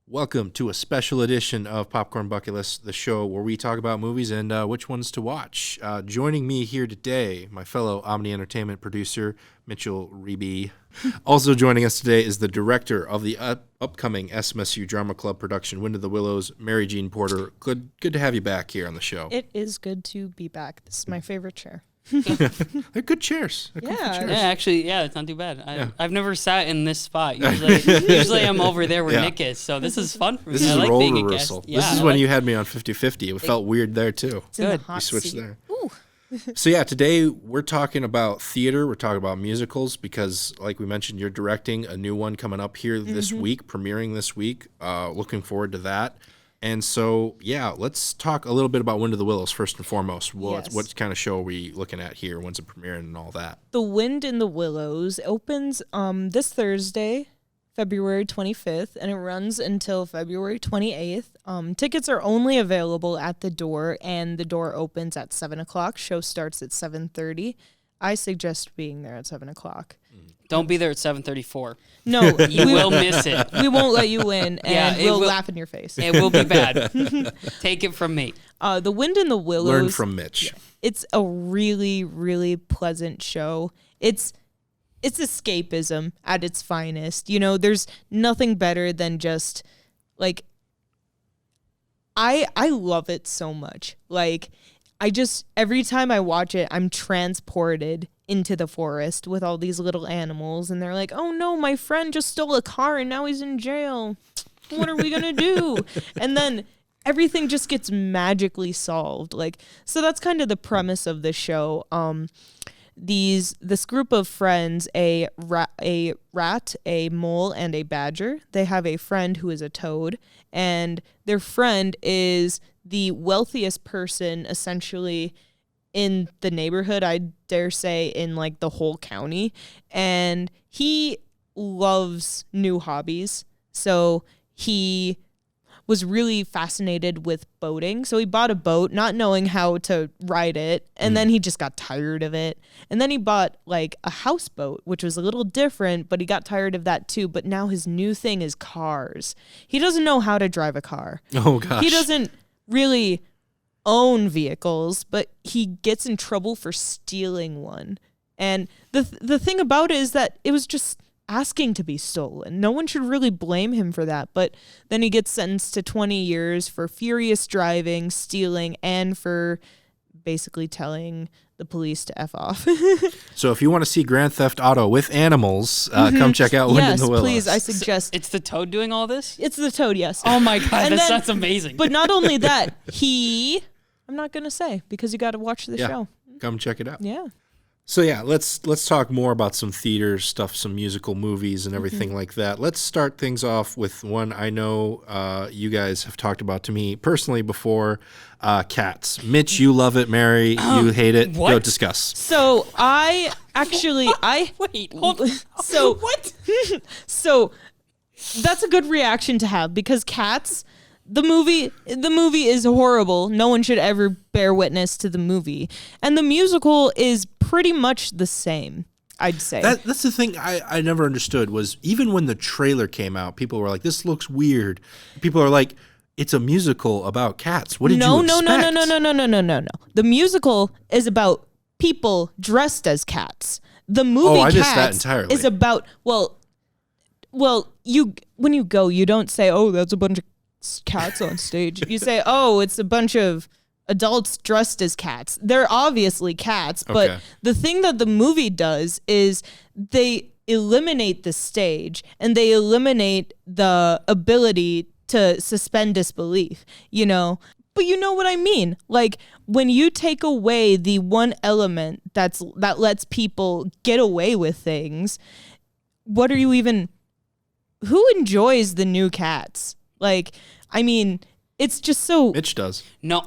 Welcome to a special edition of Popcorn Bucket List, the show where we talk about movies and which ones to watch. Joining me here today, my fellow Omni Entertainment producer, Mitchell Reby. Also joining us today is the director of the upcoming SMSU Drama Club production, Wind of the Willows, Mary Jean Porter. Good to have you back here on the show. It is good to be back. This is my favorite chair. They're good chairs. They're Yeah, chairs. It's not too bad. I've never sat in this spot. Usually I'm over there where Nick is, so this is fun for me. This is I role being reversal. a guest. This is when you had me on 50-50. It felt weird there, too. It's in the Good. hot We switched seat. there. Ooh. So yeah, today we're talking about theater. We're talking about musicals because, like we mentioned, you're directing a new one coming up here this week, premiering this week. Looking forward to that. And so, yeah, let's talk a little bit about Wind of the Willows first and foremost. Yes. What kind of show are we looking at here? When's it premiering and all that? The Wind in the Willows opens this Thursday, February 25th, and it runs until February 28th. Tickets are only available at the door, and the door opens at 7 o'clock. Show starts at 7:30. I suggest being there at 7 o'clock. Don't be there at 7:34. No, You will miss it. we won't let you in, and Yeah, it we'll will- laugh in your face. It will be bad. Take it from me. The Wind in the Willows. Learn from Mitch. It's a really, really pleasant show. It's escapism at its finest. You know, there's nothing better than just like I love it so much. Like every time I watch it, I'm transported into the forest with all these little animals, and they're like, "Oh no, my friend just stole a car and now he's in jail. What are we going to do?" And then everything just gets magically solved. Like, so that's kind of the premise of the show. This group of friends, a rat, a mole, and a badger, they have a friend who is a toad, and their friend is the wealthiest person essentially in the neighborhood, I dare say in like the whole county, and he loves new hobbies. So he was really fascinated with boating. So he bought a boat, not knowing how to ride it. And then he just got tired of it. And then he bought like a houseboat, which was a little different, but he got tired of that too. But now his new thing is cars. He doesn't know how to drive a car. Oh, gosh. He doesn't really own vehicles, but he gets in trouble for stealing one. And the thing about it is that it was just asking to be stolen. No one should really blame him for that. But then he gets sentenced to 20 years for furious driving, stealing, and for basically telling the police to F off. So if you want to see Grand Theft Auto with animals, come check out Wind in the Willows. Please, I suggest. It's the toad doing all this? It's the toad, yes. Oh my God, And then- that's amazing. But not only that, I'm not going to say because you got to watch the show. Come check it out. Yeah. So yeah, let's talk more about some theater stuff, some musical movies and everything like that. Let's start things off with one I know you guys have talked about to me personally before, Cats. Mitch, you love it. Mary, you hate it. what? Go discuss. So I Wait, hold on. so What? so that's a good reaction to have because Cats, the movie is horrible. No one should ever bear witness to the movie. And the musical is pretty much the same, I'd say. That's the thing I never understood was even when the trailer came out, people were like, this looks weird. People are like, it's a musical about cats. What did you expect? No. The musical is about people dressed as cats. The movie I Cats missed that entirely. is about when you go, you don't say, "Oh, that's a bunch of cats on stage." You say, "Oh, it's a bunch of adults dressed as cats." They're obviously cats, but Okay. the thing that the movie does is they eliminate the stage and they eliminate the ability to suspend disbelief, you know? But you know what I mean? Like when you take away the one element that lets people get away with things, what are you even who enjoys the new Cats? Like, I mean, it's just so. Mitch does. No.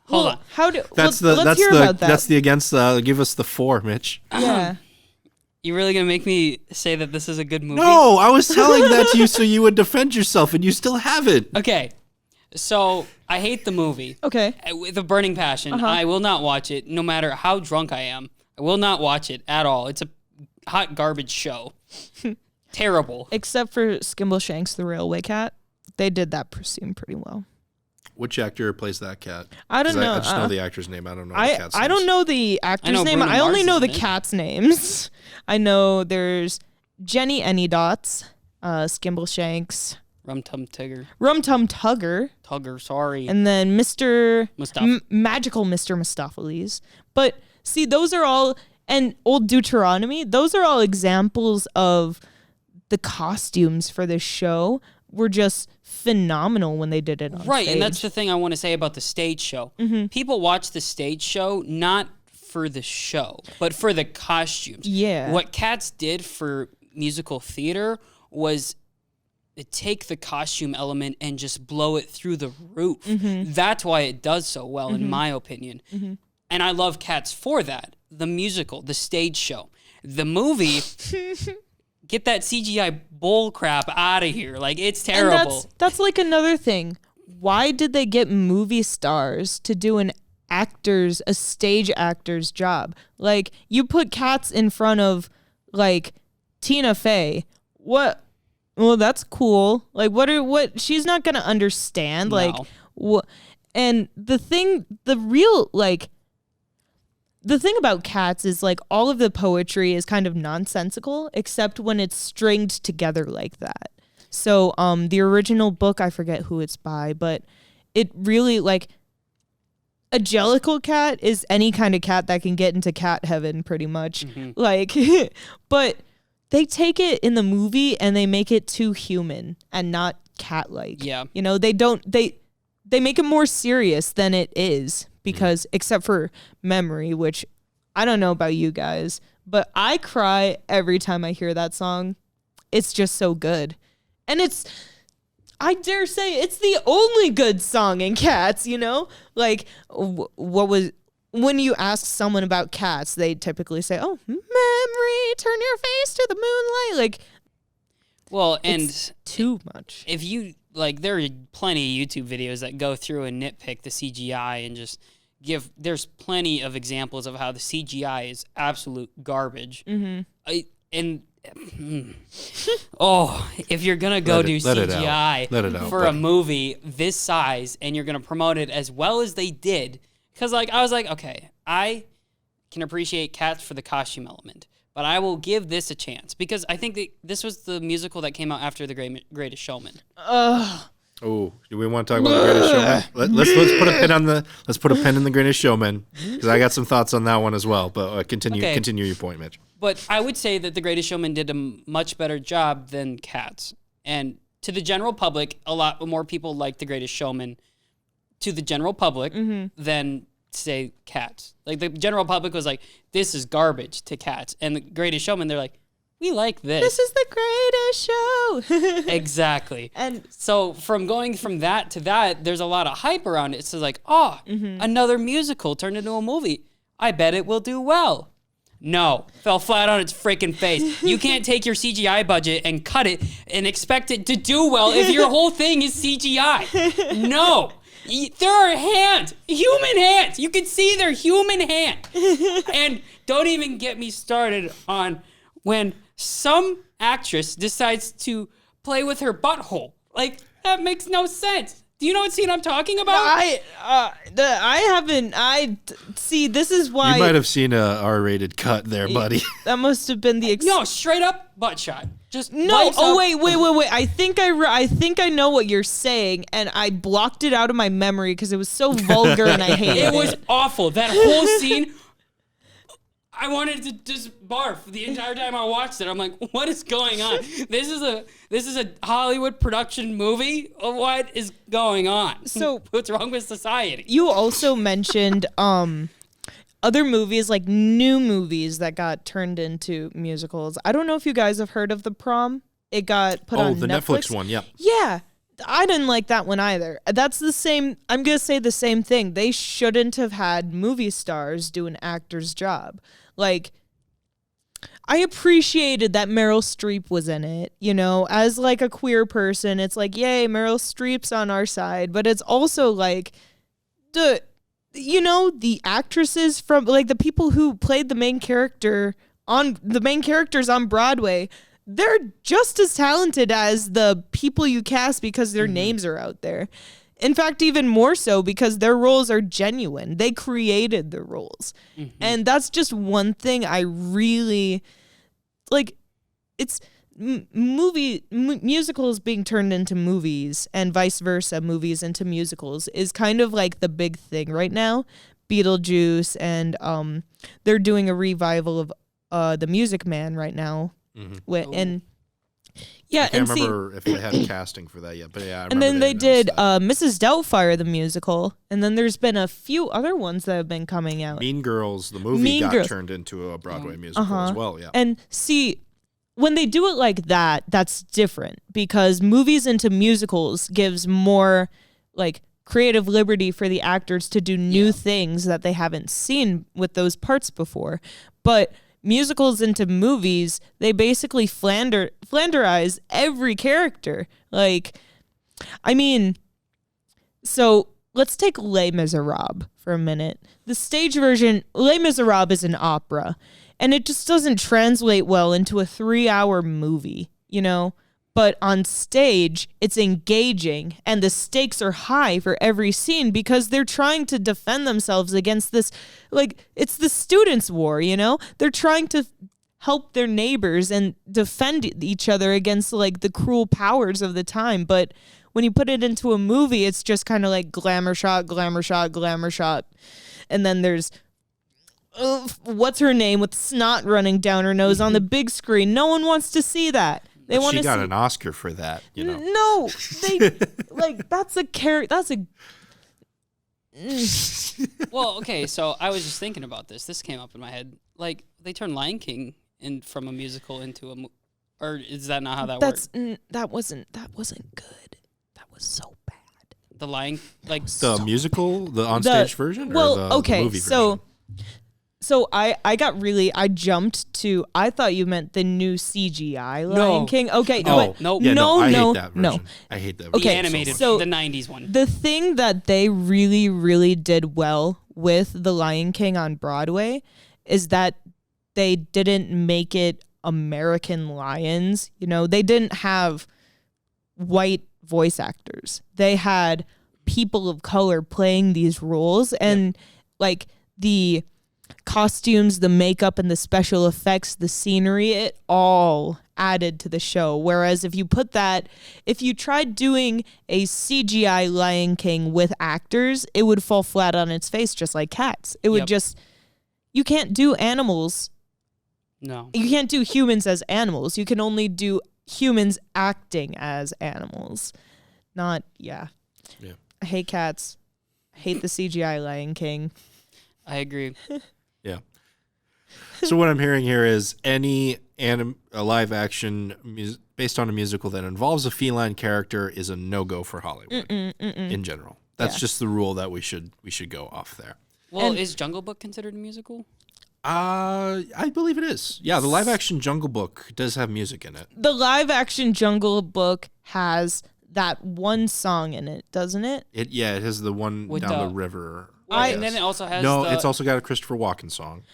Hold on. How do? That's let's hear about that. That's the against. Give us the 4, Mitch. Yeah. You really gonna make me say that this is a good movie? No, I was telling that to you so you would defend yourself, and you still haven't. Okay. So I hate the movie. Okay. With a burning passion. I will not watch it, no matter how drunk I am. I will not watch it at all. It's a hot garbage show. Terrible. Except for Skimbleshanks the railway cat. they did that scene pretty well. Which actor plays that cat? I don't know. I just know the actor's name. I don't know the cat's I don't names. know the actor's name. Bruno I only Mars know is the in it. cats' names. I know there's Jenny Anydots, Skimbleshanks, Rum Tum Tigger. Rum Tum Tugger, Tugger, sorry. and then Mr. Mustafa. Magical Mr. Mistopheles. But see, those are all, and Old Deuteronomy, those are all examples of the costumes for this show were just phenomenal when they did it on Right, stage. and that's the thing I want to say about the stage show. People watch the stage show not for the show, but for the costumes. Yeah. What Cats did for musical theater was take the costume element and just blow it through the roof. That's why it does so well, in my opinion. And I love Cats for that. The musical, the stage show. The movie, get that CGI bull crap out of here. Like, it's terrible. And that's like another thing. Why did they get movie stars to do a stage actor's job? Like, you put Cats in front of, like, Tina Fey. What? Well, that's cool. Like, what? She's not gonna understand. No. Like, what? And the thing about Cats is, like, all of the poetry is kind of nonsensical, except when it's stringed together like that. So, the original book, I forget who it's by, but it really, like, a jellicle cat is any kind of cat that can get into cat heaven, pretty much. Like, but they take it in the movie and they make it too human and not cat-like. Yeah. You know, they make it more serious than it is. Because except for Memory, which I don't know about you guys, but I cry every time I hear that song. It's just so good. And I dare say, it's the only good song in Cats, you know? Like, when you ask someone about Cats, they typically say, oh, Memory, turn your face to the moonlight. Like, Well, and it's too much. if you, like, there are plenty of YouTube videos that go through and nitpick the CGI and just there's plenty of examples of how the CGI is absolute garbage. If you're going to go do CGI for a movie this size and you're going to promote it as well as they did, because, like, I was like, okay, I can appreciate Cats for the costume element, but I will give this a chance because I think that this was the musical that came out after The Greatest Showman. Oh, do we want to talk about The Greatest Showman? Let's put a pin in The Greatest Showman because I got some thoughts on that one as well. But continue your point, Mitch. But I would say that The Greatest Showman did a much better job than Cats. And to the general public, a lot more people like The Greatest Showman to the general public than, say, Cats. Like, the general public was like, this is garbage to Cats. And The Greatest Showman, they're like, we like this. This is the greatest show. Exactly. And so from going from that to that, there's a lot of hype around it. So like, another musical turned into a movie. I bet it will do well. No, fell flat on its freaking face. You can't take your CGI budget and cut it and expect it to do well if your whole thing is CGI. No. There are hands, human hands. You can see their human hand. And don't even get me started on when some actress decides to play with her butthole. Like, that makes no sense. Do you know what scene I'm talking about? See, this is why. You might have seen a R-rated cut there, buddy. That must have been the. No, straight up butt shot. Just no. lights Oh up. wait. I think I know what you're saying, and I blocked it out of my memory because it was so vulgar and I hated it. It was awful. That whole scene. I wanted to just barf the entire time I watched it. I'm like, what is going on? This is a Hollywood production movie? What is going on? So what's wrong with society? You also mentioned other movies, like new movies that got turned into musicals. I don't know if you guys have heard of The Prom. It got put on Oh, the Netflix one, yeah. Yeah. I didn't like that one either. That's the same. I'm going to say the same thing. They shouldn't have had movie stars do an actor's job. Like, I appreciated that Meryl Streep was in it, you know, as like a queer person. It's like, yay, Meryl Streep's on our side. But it's also like, the actresses from, like, the people who played the main characters on Broadway, they're just as talented as the people you cast because their names are out there. In fact, even more so because their roles are genuine. They created the roles. And that's just one thing I really like. It's musicals being turned into movies and vice versa, movies into musicals is kind of like the big thing right now. Beetlejuice and they're doing a revival of The Music Man right now. And yeah, I can't remember if they had a casting for that yet, but yeah, I and then they did that. Mrs. Doubtfire the musical, and then there's been a few other ones that have been coming out. Mean Girls, the movie, got turned into a Broadway musical as well. Yeah, and see, when they do it like that, that's different because movies into musicals gives more like creative liberty for the actors to do new things that they haven't seen with those parts before. But musicals into movies, they basically flanderize every character. Like, I mean, so let's take Les Miserables for a minute. The stage version, Les Miserables is an opera, and it just doesn't translate well into a 3-hour movie, you know? But on stage, it's engaging, and the stakes are high for every scene because they're trying to defend themselves against this, like, it's the students' war, you know? They're trying to help their neighbors and defend each other against, like, the cruel powers of the time. But when you put it into a movie, it's just kind of like glamour shot, glamour shot, glamour shot. And then there's what's her name with snot running down her nose on the big screen. No one wants to see that. They want to. She got an Oscar for that, you know. No, they like that's a character. That's a. Well, okay, so I was just thinking about this. This came up in my head. Like they turned Lion King from a musical into a, or is that not how that works? That wasn't good. That was so bad. The Lion, like the musical, the onstage version. Well, or the okay, movie so. version? So I jumped to, I thought you meant the new CGI Lion King. Okay. No, no, yeah, no, I no, hate that version. no. I hate that version. the Okay, animated, so the 90s one. The thing that they really, really did well with the Lion King on Broadway is that they didn't make it American lions. You know, they didn't have white voice actors. They had people of color playing these roles, and like the costumes, the makeup, and the special effects, the scenery, it all added to the show. Whereas if you tried doing a CGI Lion King with actors, it would fall flat on its face just like Cats. It would you can't do animals. No. You can't do humans as animals. You can only do humans acting as animals. I hate Cats. I hate the CGI Lion King. I agree. Yeah. So what I'm hearing here is any a live action based on a musical that involves a feline character is a no-go for Hollywood in general. That's just the rule that we should go off there. Well, is Jungle Book considered a musical? I believe it is. Yeah, the live action Jungle Book does have music in it. The live action Jungle Book has that one song in it, doesn't it? It has the one With down the river. And then it also has it's also got a Christopher Walken song.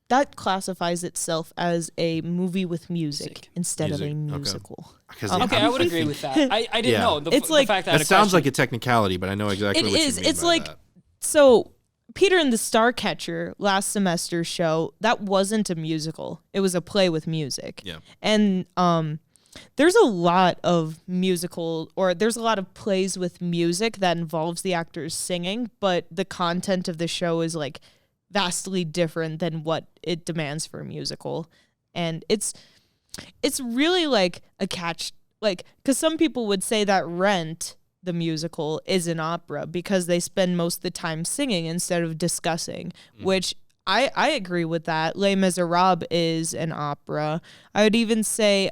That classifies itself as a movie with music instead of a musical. Okay, I would agree with that. I didn't know. It's the like fact that it sounds like a technicality, but I know exactly what you mean It's by like that. So Peter and the Starcatcher last semester's show, that wasn't a musical. It was a play with music. Yeah. And there's a lot of there's a lot of plays with music that involves the actors singing, but the content of the show is like vastly different than what it demands for a musical. And it's really like a catch, like, because some people would say that Rent, the musical, is an opera because they spend most of the time singing instead of discussing, which I agree with that. Les Miserables is an opera. I would even say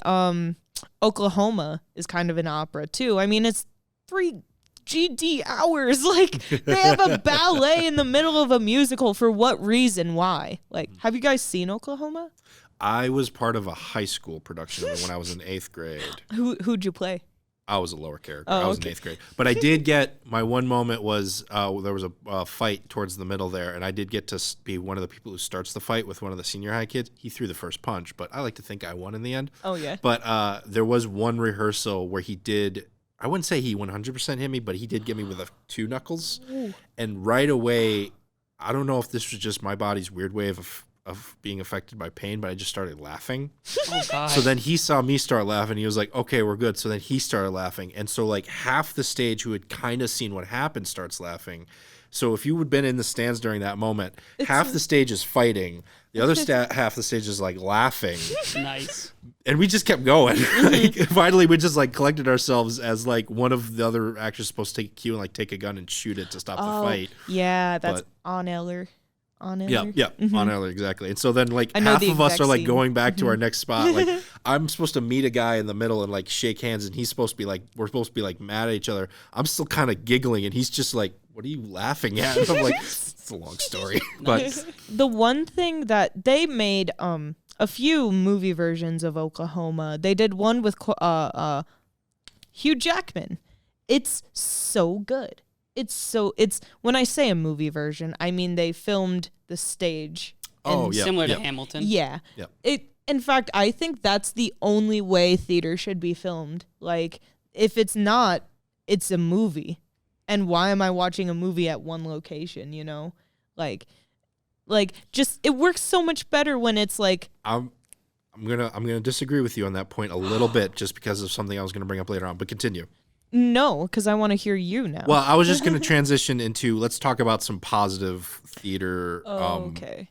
Oklahoma is kind of an opera too. I mean, it's 3 GD hours. Like, they have a ballet in the middle of a musical. For what reason? Why? Like, have you guys seen Oklahoma? I was part of a high school production when I was in 8th grade. Who'd you play? I was a lower character. Oh, I was in okay. 8th grade. But I did get, my one moment was there was a fight towards the middle there, and I did get to be one of the people who starts the fight with one of the senior high kids. He threw the first punch, but I like to think I won in the end. Oh, yeah. But there was one rehearsal where he did, I wouldn't say he 100% hit me, but he did get me with 2 knuckles. Ooh. And right away, I don't know if this was just my body's weird way of being affected by pain, but I just started laughing. Oh God. So then he saw me start laughing. He was like, okay, we're good. So then he started laughing. And so like half the stage who had kind of seen what happened starts laughing. So if you had been in the stands during that moment, half the stage is fighting. The other half of the stage is like laughing. Nice. And we just kept going. Like, finally, we just like collected ourselves as like one of the other actors supposed to take a cue and like take a gun and shoot it to stop the fight. Yeah, that's But- on Eller. On Eller. Yeah, on Eller, exactly. And so then, like, I know half the of us exact are, like, scene. going back to our next spot. Like, I'm supposed to meet a guy in the middle and, like, shake hands, and he's supposed to be, like, we're supposed to be, like, mad at each other. I'm still kind of giggling, and he's just like, what are you laughing at? And I'm like, it's a long story. But, The one thing that they made a few movie versions of Oklahoma. They did one with Hugh Jackman. It's so good. It's when I say a movie version, I mean they filmed the stage. oh, yeah. Similar yeah. to Hamilton. Yeah. Yeah. In fact, I think that's the only way theater should be filmed. Like, if it's not, it's a movie. And why am I watching a movie at one location, you know? Like just it works so much better when it's like I'm gonna disagree with you on that point a little bit just because of something I was gonna bring up later on, but continue. no, because I want to hear you now. Well, I was just gonna transition into let's talk about some positive theater okay.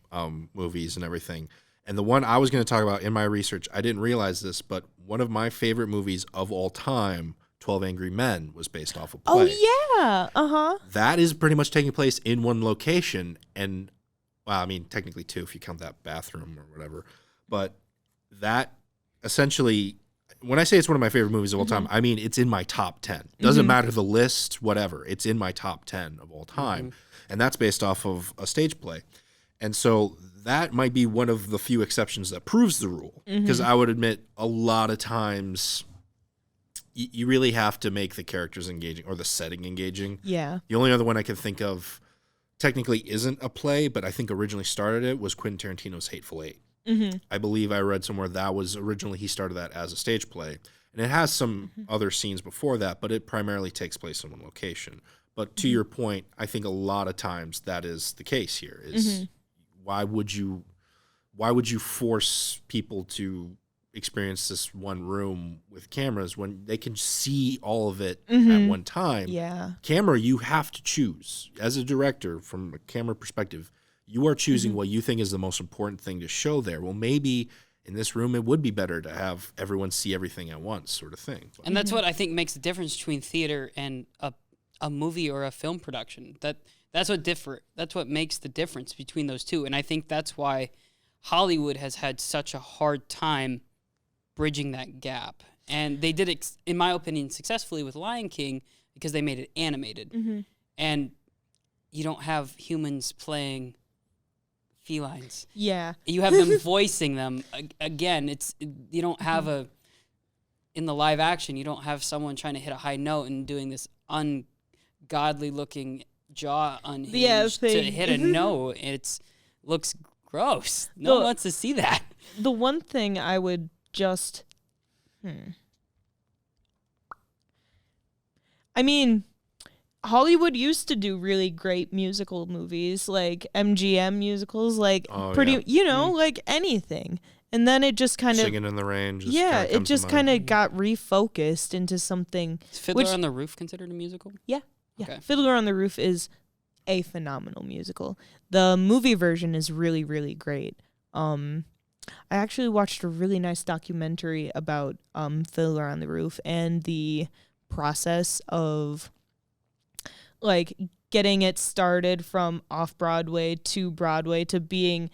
movies and everything. And the one I was gonna talk about in my research, I didn't realize this, but one of my favorite movies of all time, 12 Angry Men, was based off a play. Oh yeah. Uh-huh. That is pretty much taking place in one location, and well, I mean technically two if you count that bathroom or whatever. But that essentially, when I say it's one of my favorite movies of all time, I mean it's in my top 10. Doesn't matter the list, whatever. It's in my top 10 of all time, and that's based off of a stage play. And so that might be one of the few exceptions that proves the rule, because I would admit a lot of times you really have to make the characters engaging or the setting engaging. Yeah. The only other one I can think of technically isn't a play, but I think originally started it was Quentin Tarantino's Hateful Eight. I believe I read somewhere that was originally he started that as a stage play. And it has some other scenes before that, but it primarily takes place in one location. But to your point, I think a lot of times that is the case here is why would you force people to experience this one room with cameras when they can see all of it at one time? Yeah. Camera, you have to choose. As a director, from a camera perspective, you are choosing what you think is the most important thing to show there. Well, maybe in this room it would be better to have everyone see everything at once, sort of thing. But And that's what I think makes the difference between theater and a movie or a film production. That's what makes the difference between those two. And I think that's why Hollywood has had such a hard time bridging that gap. And they did it, in my opinion, successfully with Lion King because they made it animated. And you don't have humans playing felines. Yeah. You have them voicing them. Again, you don't have in the live action, you don't have someone trying to hit a high note and doing this ungodly looking jaw unhinged to hit a note. It looks gross. No one wants to see that. The one thing I would just I mean, Hollywood used to do really great musical movies, like MGM musicals, like like anything. And then it just kind of Singing in the Rain. it just kind of got refocused into something. Is Fiddler on the Roof considered a musical? Yeah. Okay. Fiddler on the Roof is a phenomenal musical. The movie version is really, really great. I actually watched a really nice documentary about Fiddler on the Roof and the process of like getting it started from off-Broadway to Broadway to being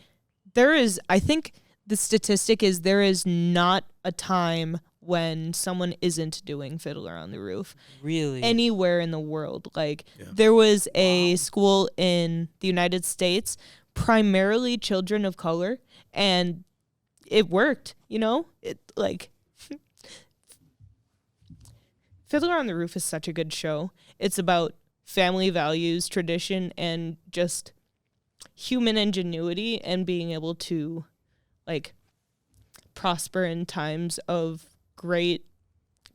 I think the statistic is there is not a time when someone isn't doing Fiddler on the Roof. Really? Anywhere in the world. Like there was a school in the United States, primarily children of color, and it worked, you know? It like Fiddler on the Roof is such a good show. It's about family values, tradition, and just human ingenuity and being able to like prosper in times of great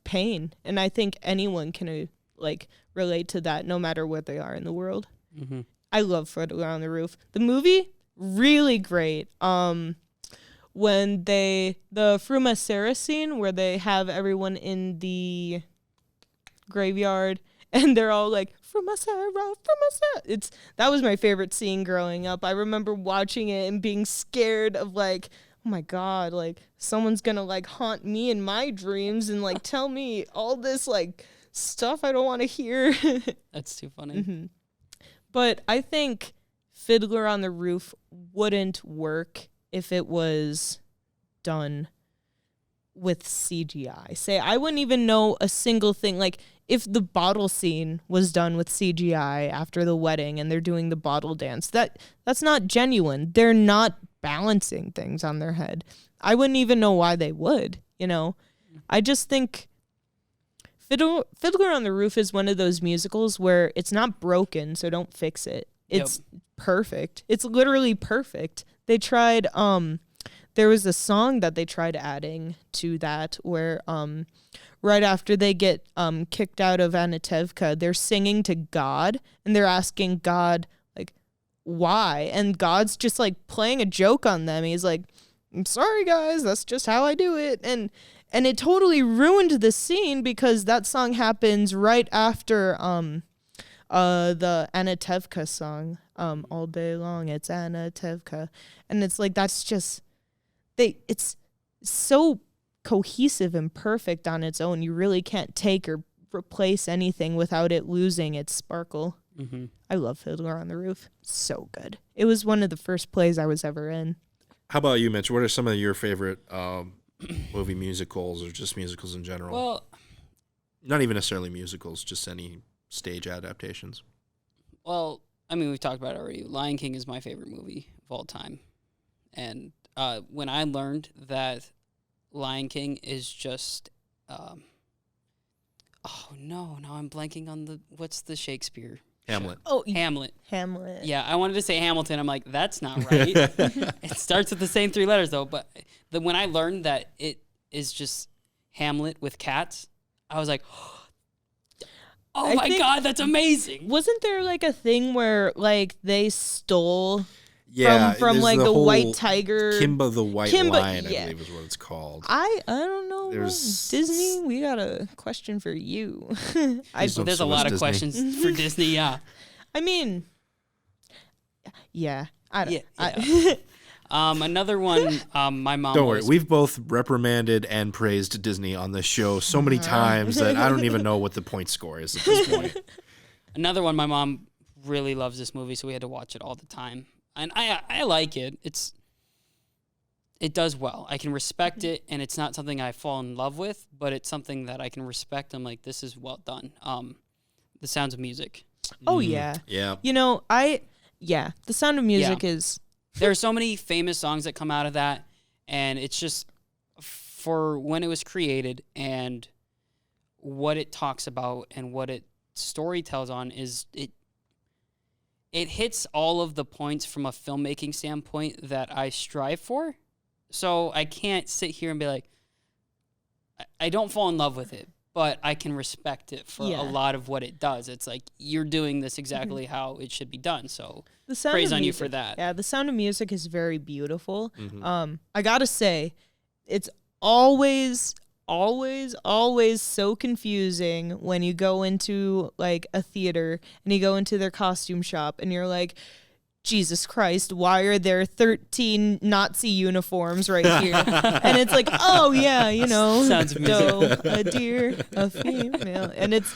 pain. And I think anyone can like relate to that no matter what they are in the world. Mm-hmm. I love Fiddler on the Roof. The movie, really great. When the Frumacera scene where they have everyone in the graveyard and they're all like Frumacera. That was my favorite scene growing up. I remember watching it and being scared of like, oh my God, like someone's gonna like haunt me in my dreams and like tell me all this like stuff I don't want to hear. That's too funny. Mm-hmm. But I think Fiddler on the Roof wouldn't work if it was done with CGI. Say, I wouldn't even know a single thing. Like, if the bottle scene was done with CGI after the wedding and they're doing the bottle dance, that's not genuine. They're not balancing things on their head. I wouldn't even know why they would, you know? I just think Fiddler on the Roof is one of those musicals where it's not broken, so don't fix it. It's perfect. It's literally perfect. They tried, there was a song that they tried adding to that where right after they get kicked out of Anatevka, they're singing to God and they're asking God, like, why? And God's just like playing a joke on them. He's like, I'm sorry, guys, that's just how I do it. And it totally ruined the scene because that song happens right after the Anatevka song, All Day Long, it's Anatevka. And it's like, that's just, it's so cohesive and perfect on its own. You really can't take or replace anything without it losing its sparkle. Mm-hmm. I love Fiddler on the Roof. So good. It was one of the first plays I was ever in. How about you, Mitch? What are some of your favorite movie musicals or just musicals in general? Well, not even necessarily musicals, just any stage adaptations. Well, I mean, we've talked about it already. Lion King is my favorite movie of all time. And when I learned that Lion King is just, oh no, now I'm blanking on what's the Shakespeare? Hamlet. Oh, Hamlet. Hamlet. Yeah, I wanted to say Hamilton. I'm like, that's not right. It starts with the same three letters, though. But when I learned that it is just Hamlet with cats, I was like, oh my God, that's amazing. Wasn't there like a thing where like they stole from there's like the white tiger? Kimba the White Lion, I believe is what it's called. I don't know. There's Disney, we got a question for you. There's a lot of questions for Disney, yeah. I mean, yeah. I don't. Yeah. Another one, my mom. Don't worry, we've both reprimanded and praised Disney on this show so many times that I don't even know what the point score is at this point. Another one, my mom really loves this movie, so we had to watch it all the time. And I like it. It does well. I can respect it, and it's not something I fall in love with, but it's something that I can respect. I'm like, this is well done. The Sounds of Music. Oh, yeah. Yeah. You know, The Sound of Music is... There are so many famous songs that come out of that, and it's just for when it was created and what it talks about and what it story tells on is it hits all of the points from a filmmaking standpoint that I strive for. So I can't sit here and be like, I don't fall in love with it, but I can respect it for a lot of what it does. It's like, you're doing this exactly how it should be done. So praise on you for that. Yeah, The Sound of Music is very beautiful. Mm-hmm. I gotta say, it's always so confusing when you go into like a theater and you go into their costume shop and you're like, Jesus Christ, why are there 13 Nazi uniforms right here? And it's like, oh yeah, you know, Sounds of Music. a deer, a female, and it's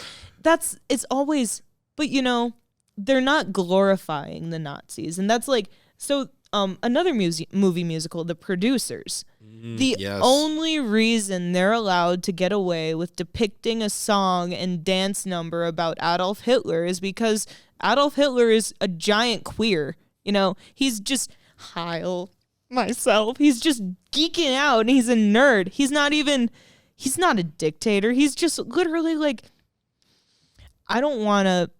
always, but you know, they're not glorifying the Nazis, and that's like so. Another movie musical, The Producers. The only reason they're allowed to get away with depicting a song and dance number about Adolf Hitler is because Adolf Hitler is a giant queer. You know, he's just Heil myself. He's just geeking out and he's a nerd. He's not even he's not a dictator. He's just literally like, I don't want to.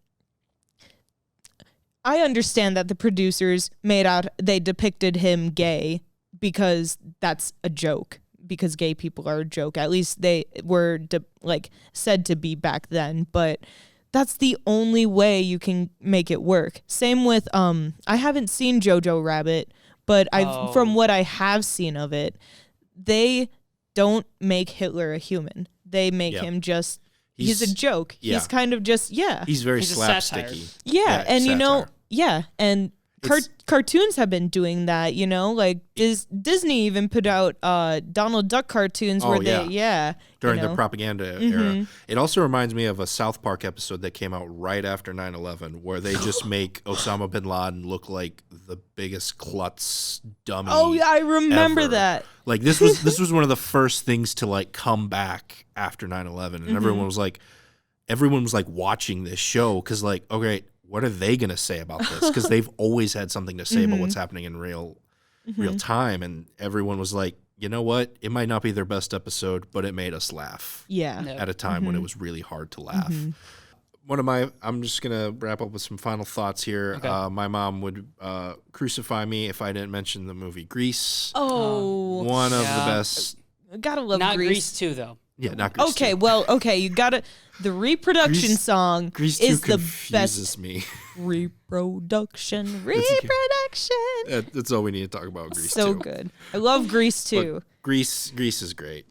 I understand that the producers they depicted him gay because that's a joke, because gay people are a joke. At least they were said to be back then, but that's the only way you can make it work. Same with I haven't seen Jojo Rabbit, but from what I have seen of it, they don't make Hitler a human. They make him just he's a joke. Yeah. He's kind of just He's very slapsticky. Yeah, and satire. And cartoons have been doing that, like Disney even put out Donald Duck cartoons where during the propaganda era. It also reminds me of a South Park episode that came out right after 9/11 where they just make Osama bin Laden look like the biggest klutz dummy. Oh yeah, I remember ever. that. Like this was one of the first things to like come back after 9/11, and everyone was like watching this show because like, okay, what are they going to say about this? Because they've always had something to say about what's happening in real time. And everyone was like, you know what? It might not be their best episode, but it made us laugh. Yeah. At a time when it was really hard to laugh. I'm just going to wrap up with some final thoughts here. Okay. My mom would crucify me if I didn't mention the movie Grease. Oh. One of the best. Gotta love Not Grease. Grease 2, though. Yeah, not Grease. Okay, 2. well, you gotta. The reproduction song Grease 2 is the confuses best. me. Reproduction. That's all we need to talk about. Grease So 2. good. I love Grease too. Grease is great.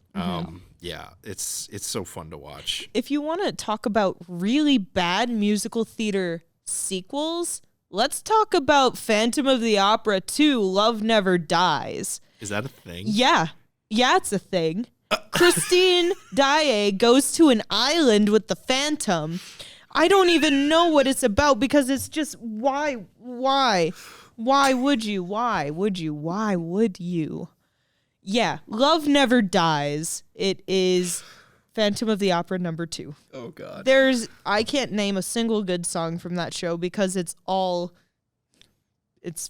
Yeah, it's so fun to watch. If you want to talk about really bad musical theater sequels, let's talk about Phantom of the Opera 2, Love Never Dies. Is that a thing? Yeah, it's a thing. Christine Daae goes to an island with the Phantom. I don't even know what it's about because it's just why would you? Yeah, Love Never Dies. It is Phantom of the Opera number 2. Oh God. I can't name a single good song from that show because it's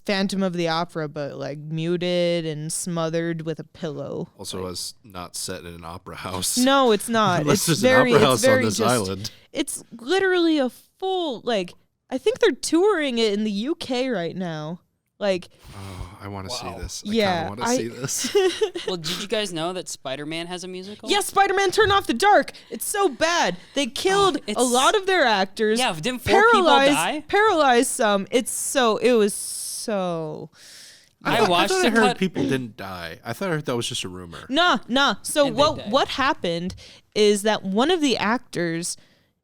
Phantom of the Opera, but like muted and smothered with a pillow. Also, as not set in an opera house. No, it's not. Unless It's there's very, an opera it's house on very this just, island. It's literally a full I think they're touring it in the UK right now. Oh, I want to see this. Yeah, I want to see this. Well, did you guys know that Spider-Man has a musical? Yeah, Spider-Man Turn Off the Dark. It's so bad. They killed a lot of their actors. Yeah, didn't 4 people die? Paralyzed some. It was so. I watched I it. heard people didn't die. I thought that was just a rumor. Nah. So And they died. what happened is that one of the actors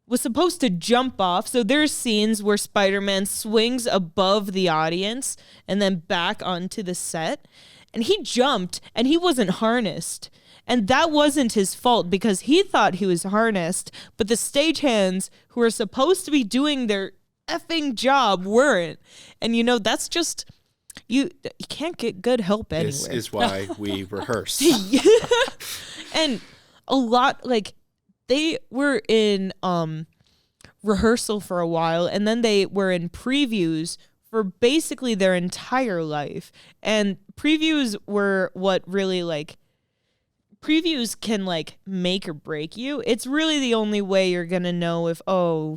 was supposed to jump off. So there's scenes where Spider-Man swings above the audience and then back onto the set. And he jumped and he wasn't harnessed. And that wasn't his fault because he thought he was harnessed, but the stagehands who were supposed to be doing their effing job weren't. And that's just you can't get good help anywhere. This is why we rehearse. And a lot they were in rehearsal for a while and then they were in previews for basically their entire life. And previews were what really previews can make or break you. It's really the only way you're gonna know if,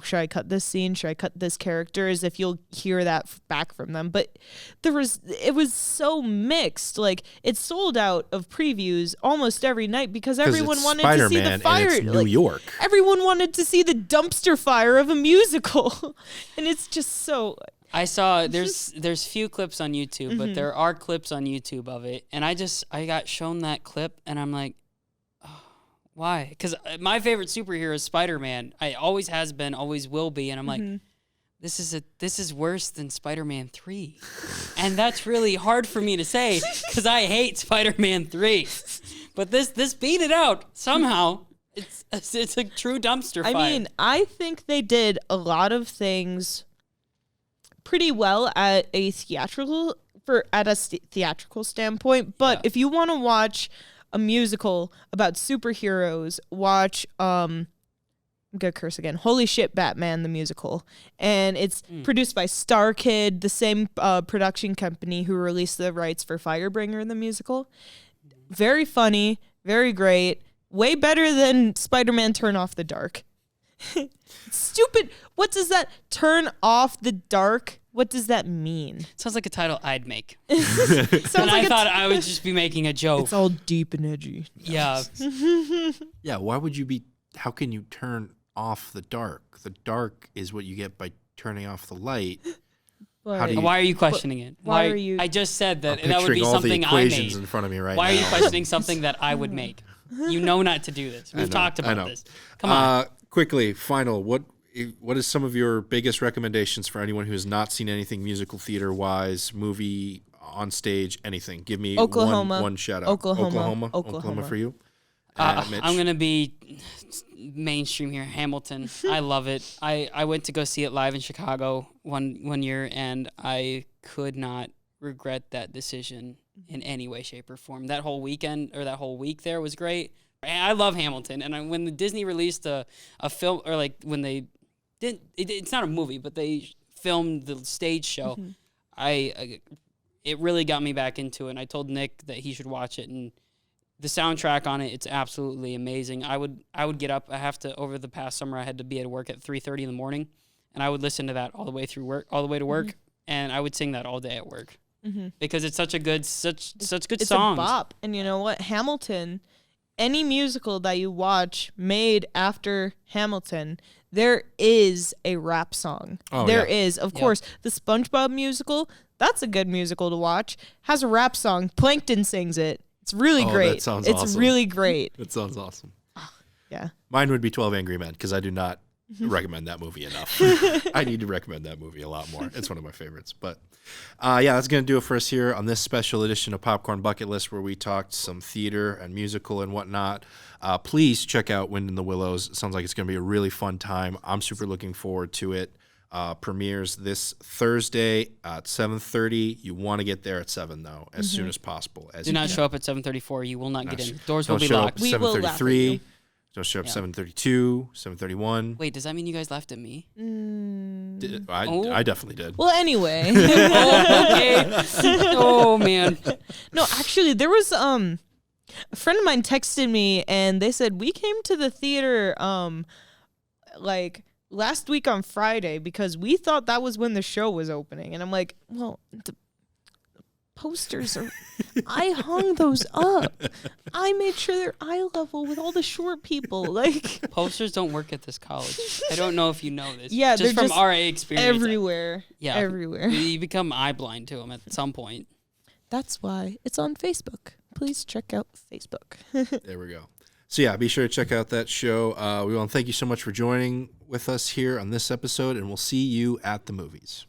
should I cut this scene, should I cut this character, is if you'll hear that back from them. But it was so mixed. It sold out of previews almost every night because everyone wanted to see the fire. And it's New York. Everyone wanted to see the dumpster fire of a musical. And it's just so. I saw there's few clips on YouTube, but there are clips on YouTube of it, and I got shown that clip, and I'm like, oh, why? Because my favorite superhero is Spider-Man. I always has been, always will be, and I'm like, this is worse than Spider-Man 3, and that's really hard for me to say because I hate Spider-Man 3, but this beat it out somehow. It's a true dumpster fire. I mean, I think they did a lot of things pretty well at a theatrical standpoint, but if you want to watch a musical about superheroes, watch I'm gonna curse again, Holy Shit, Batman the Musical. And it's produced by Star Kid, the same production company who released the rights for Firebringer the musical. Very funny, very great, way better than Spider-Man Turn Off the Dark. Stupid. What does that turn off the dark? What does that mean? Sounds like a title I'd make. Sounds And like I thought I would just be making a joke. it's all deep and edgy. Yeah. Yeah, why would you be... How can you turn off the dark? The dark is what you get by turning off the light. But How do you... Why are you questioning it? why are you- I just said that I'm that would be picturing all the something I equations made. in front of me right Why now. are you questioning something that I would make? You know not to do this. We've talked about this. Come on. Quickly, final. What is some of your biggest recommendations for anyone who has not seen anything musical theater wise, movie, on stage, anything? Give me Oklahoma. one shout out. Oklahoma. For you. Mitch? I'm gonna be mainstream here. Hamilton. I love it. I went to go see it live in Chicago one year, and I could not regret that decision in any way, shape, or form. That whole weekend or that whole week there was great. And I love Hamilton. And when the Disney released a film, or like when they didn't, it's not a movie, but they filmed the stage show. It really got me back into it. And I told Nick that he should watch it, and the soundtrack on it, it's absolutely amazing. I would get up. Over the past summer, I had to be at work at 3:30 in the morning, and I would listen to that all the way to work, and I would sing that all day at work because it's such good It's songs. a bop. And you know what? Hamilton, any musical that you watch made after Hamilton, there is a rap song. Oh, There yeah. is. Of course, the SpongeBob musical, that's a good musical to watch, has a rap song. Plankton sings it. It's really great. That sounds it's awesome. really great. That sounds awesome. Yeah. Mine would be 12 Angry Men because I do not recommend that movie enough. I need to recommend that movie a lot more. It's one of my favorites. But yeah, that's going to do it for us here on this special edition of Popcorn Bucket List, where we talked some theater and musical and whatnot. Please check out Wind in the Willows. It sounds like it's going to be a really fun time. I'm super looking forward to it. Premieres this Thursday at 7:30. You want to get there at 7 though, as soon as possible. Do not show up at 7:34. You will not get in. Doors will Don't be show locked. up We at will laugh at 7:33. you. Don't show up 7:32, 7:31. Wait, does that mean you guys laughed at me? I definitely did. Well, anyway. Okay. Oh man. No, actually, there was a friend of mine texted me, and they said we came to the theater like last week on Friday because we thought that was when the show was opening. And I'm like, well, the posters are I hung those up. I made sure they're eye level with all the short people. Like, Posters don't work at this college. I don't know if you know this. Yeah, just they're from just RA experience. everywhere. Yeah, Everywhere. You become eye blind to them at some point. That's why it's on Facebook. Please check out Facebook. There we go. So yeah, be sure to check out that show. We want to thank you so much for joining with us here on this episode, and we'll see you at the movies.